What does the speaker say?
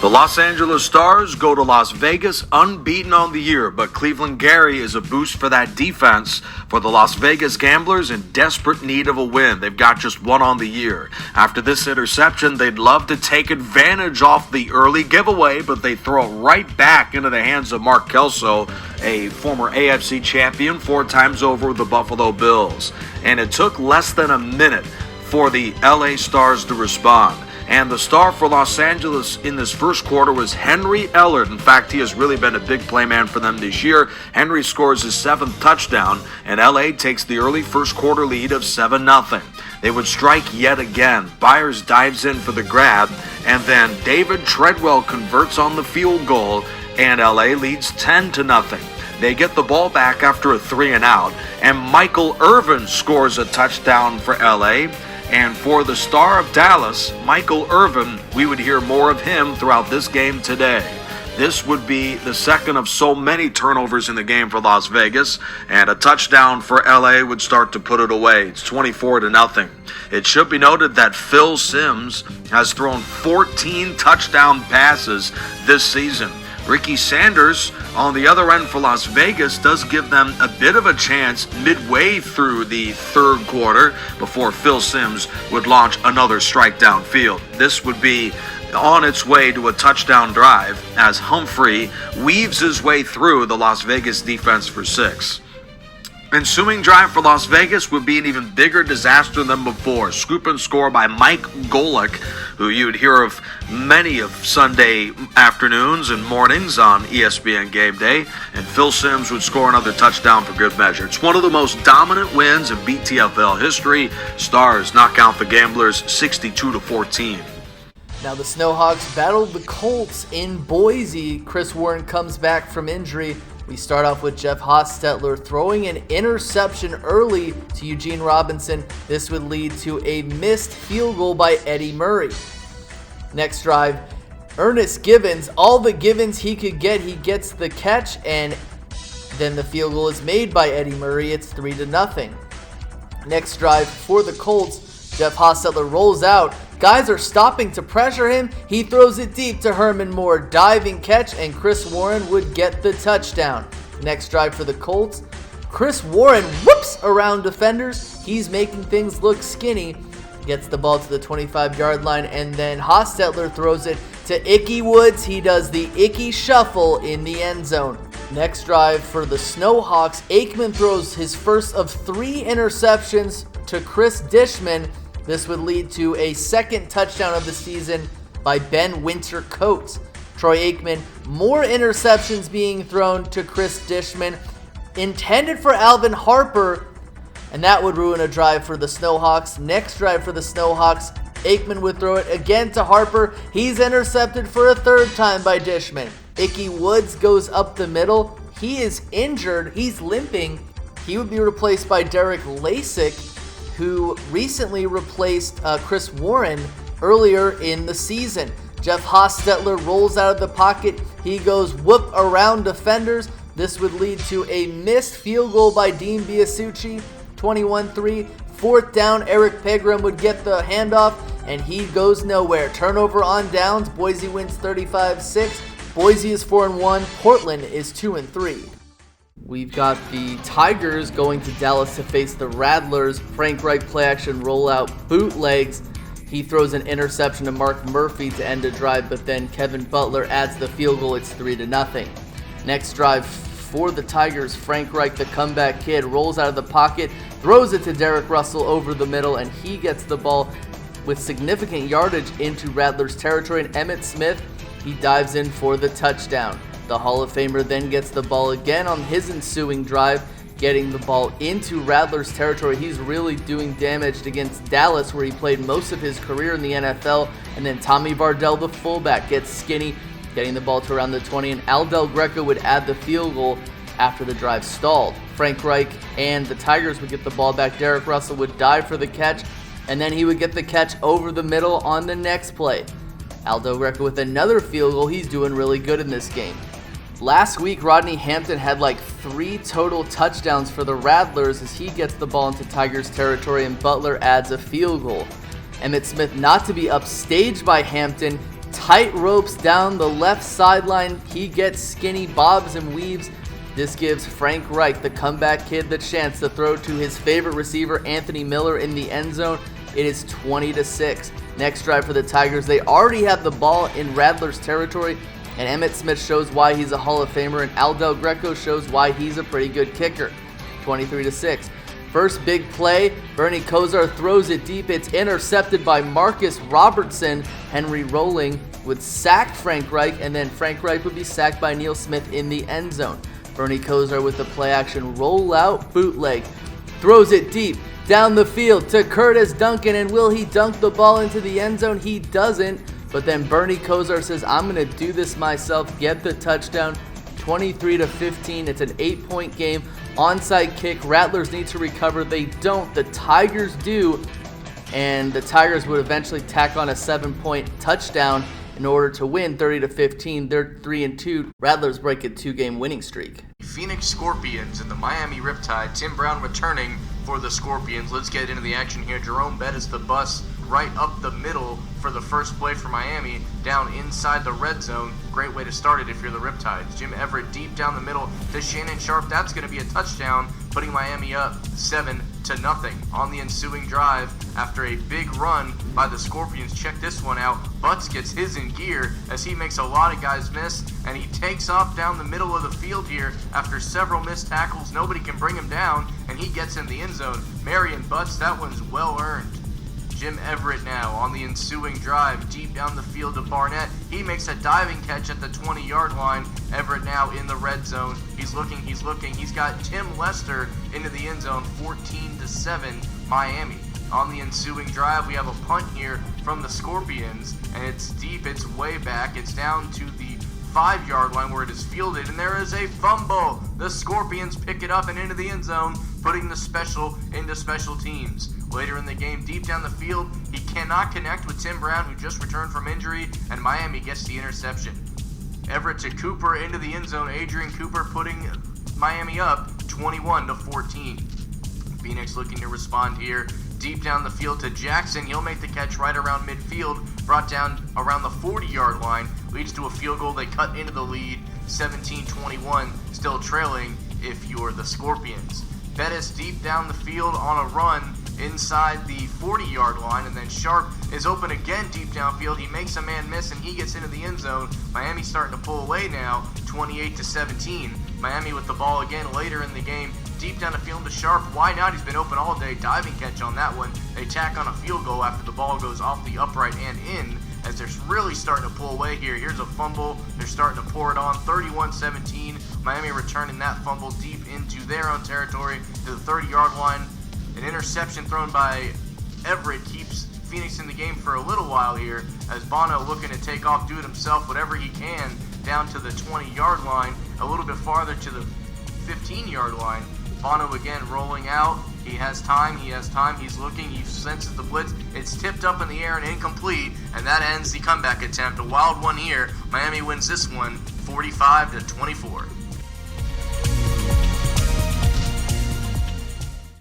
The Los Angeles Stars go to Las Vegas unbeaten on the year, but Cleveland Gary is a boost for that defense for the Las Vegas Gamblers in desperate need of a win. They've got just one on the year. After this interception, they'd love to take advantage off the early giveaway, but they throw it right back into the hands of Mark Kelso, a former AFC champion 4 times over with the Buffalo Bills. And it took less than a minute for the LA Stars to respond. And the star for Los Angeles in this first quarter was Henry Ellard. In fact, he has really been a big playman for them this year. Henry scores his 7th touchdown, and LA takes the early first quarter lead of 7-0. They would strike yet again. Byers dives in for the grab, and then David Treadwell converts on the field goal, and LA leads 10-0. They get the ball back after a 3-and-out, and Michael Irvin scores a touchdown for LA. And for the star of Dallas, Michael Irvin, we would hear more of him throughout this game today. This would be the second of so many turnovers in the game for Las Vegas, and a touchdown for LA would start to put it away. It's 24-0. It should be noted that Phil Simms has thrown 14 touchdown passes this season. Ricky Sanders, on the other end for Las Vegas, does give them a bit of a chance midway through the third quarter before Phil Simms would launch another strike downfield. This would be on its way to a touchdown drive as Humphrey weaves his way through the Las Vegas defense for 6. Ensuing drive for Las Vegas would be an even bigger disaster than before. Scoop and score by Mike Golick, who you'd hear of many of Sunday afternoons and mornings on ESPN Game Day, and Phil Simms would score another touchdown for good measure. It's one of the most dominant wins in BTFL history. Stars knock out the Gamblers 62-14. Now the Snowhawks battled the Colts in Boise. Chris Warren comes back from injury. We start off with Jeff Hostetler throwing an interception early to Eugene Robinson. This would lead to a missed field goal by Eddie Murray. Next drive, Ernest Givens, all the Givens he could get, he gets the catch, and then the field goal is made by Eddie Murray. It's 3-0. Next drive for the Colts, Jeff Hostetler rolls out. Guys are stopping to pressure him. He throws it deep to Herman Moore. Diving catch, and Chris Warren would get the touchdown. Next drive for the Colts. Chris Warren whoops around defenders. He's making things look skinny. Gets the ball to the 25-yard line, and then Hostetler throws it to Ickey Woods. He does the Ickey shuffle in the end zone. Next drive for the Snowhawks. Aikman throws his first of 3 interceptions to Chris Dishman. This would lead to a second touchdown of the season by Ben Winter-Coates. Troy Aikman, more interceptions being thrown to Chris Dishman, intended for Alvin Harper, and that would ruin a drive for the Snowhawks. Next drive for the Snowhawks, Aikman would throw it again to Harper. He's intercepted for a 3rd time by Dishman. Ickey Woods goes up the middle. He is injured. He's limping. He would be replaced by Derek Lasik, who recently replaced Chris Warren earlier in the season. Jeff Hostetler rolls out of the pocket. He goes whoop around defenders. This would lead to a missed field goal by Dean Biasucci, 21-3. 4th down, Eric Pegram would get the handoff, and he goes nowhere. Turnover on downs. Boise wins 35-6. Boise is 4-1. Portland is 2-3. We've got the Tigers going to Dallas to face the Rattlers. Frank Reich play-action rollout bootlegs. He throws an interception to Mark Murphy to end a drive, but then Kevin Butler adds the field goal. It's 3-0. Next drive for the Tigers, Frank Reich, the comeback kid, rolls out of the pocket, throws it to Derek Russell over the middle, and he gets the ball with significant yardage into Rattlers territory. And Emmitt Smith, he dives in for the touchdown. The Hall of Famer then gets the ball again on his ensuing drive, getting the ball into Rattlers territory. He's really doing damage against Dallas, where he played most of his career in the NFL. And then Tommy Vardell, the fullback, gets skinny, getting the ball to around the 20, and Al Del Greco would add the field goal after the drive stalled. Frank Reich and the Tigers would get the ball back. Derek Russell would dive for the catch, and then he would get the catch over the middle on the next play. Al Del Greco with another field goal. He's doing really good in this game. Last week, Rodney Hampton had like 3 total touchdowns for the Rattlers as he gets the ball into Tigers territory, and Butler adds a field goal. Emmitt Smith, not to be upstaged by Hampton, tight ropes down the left sideline. He gets skinny, bobs and weaves. This gives Frank Reich, the comeback kid, the chance to throw to his favorite receiver, Anthony Miller, in the end zone. It is 20-6. Next drive for the Tigers. They already have the ball in Rattlers territory, and Emmitt Smith shows why he's a Hall of Famer, and Al Del Greco shows why he's a pretty good kicker. 23-6. First big play, Bernie Kosar throws it deep. It's intercepted by Marcus Robertson. Henry Rolling would sack Frank Reich, and then Frank Reich would be sacked by Neil Smith in the end zone. Bernie Kosar with the play action rollout bootleg. Throws it deep down the field to Curtis Duncan, and will he dunk the ball into the end zone? He doesn't, but then Bernie Kosar says, I'm going to do this myself, get the touchdown. 23-15. It's an 8-point game. Onside kick. Rattlers need to recover. They don't. The Tigers do. And the Tigers would eventually tack on a 7-point touchdown in order to win 30-15. They're 3-2. Rattlers break a 2-game winning streak. Phoenix Scorpions and the Miami Riptide. Tim Brown returning for the Scorpions. Let's get into the action here. Jerome Bettis the bus right up the middle for the first play for Miami, down inside the red zone. Great way to start it if you're the Riptides. Jim Everett deep down the middle to Shannon Sharp. That's going to be a touchdown, putting Miami up 7-0 on the ensuing drive after a big run by the Scorpions. Check this one out. Butts gets his in gear as he makes a lot of guys miss, and he takes off down the middle of the field here after several missed tackles. Nobody can bring him down, and he gets in the end zone. Marion Butts, that one's well earned. Jim Everett now on the ensuing drive, deep down the field to Barnett. He makes a diving catch at the 20-yard line. Everett now in the red zone. He's looking. He's got Tim Lester into the end zone, 14-7 Miami. On the ensuing drive, we have a punt here from the Scorpions, and it's deep. It's way back. It's down to the 5-yard line where it is fielded, and there is a fumble. The Scorpions pick it up and into the end zone, putting the special into special teams. Later in the game, deep down the field, he cannot connect with Tim Brown, who just returned from injury, and Miami gets the interception. Everett to Cooper into the end zone. Adrian Cooper putting Miami up 21-14. Phoenix looking to respond here. Deep down the field to Jackson. He'll make the catch right around midfield. Brought down around the 40-yard line. Leads to a field goal. They cut into the lead. 17-21. Still trailing if you're the Scorpions. Bettis deep down the field on a run inside the 40-yard line, and then Sharp is open again deep downfield. He makes a man miss, and he gets into the end zone. Miami's starting to pull away now, 28-17. Miami with the ball again later in the game. Deep down the field to Sharp. Why not? He's been open all day. Diving catch on that one. They tack on a field goal after the ball goes off the upright and in, as they're really starting to pull away here. Here's a fumble. They're starting to pour it on. 31-17. Miami returning that fumble deep into their own territory to the 30-yard line. An interception thrown by Everett keeps Phoenix in the game for a little while here, as Bono looking to take off, do it himself, whatever he can, down to the 20-yard line, a little bit farther to the 15-yard line. Bono again rolling out. He has time, he's looking, he senses the blitz. It's tipped up in the air and incomplete, and that ends the comeback attempt. A wild one here. Miami wins this one 45-24.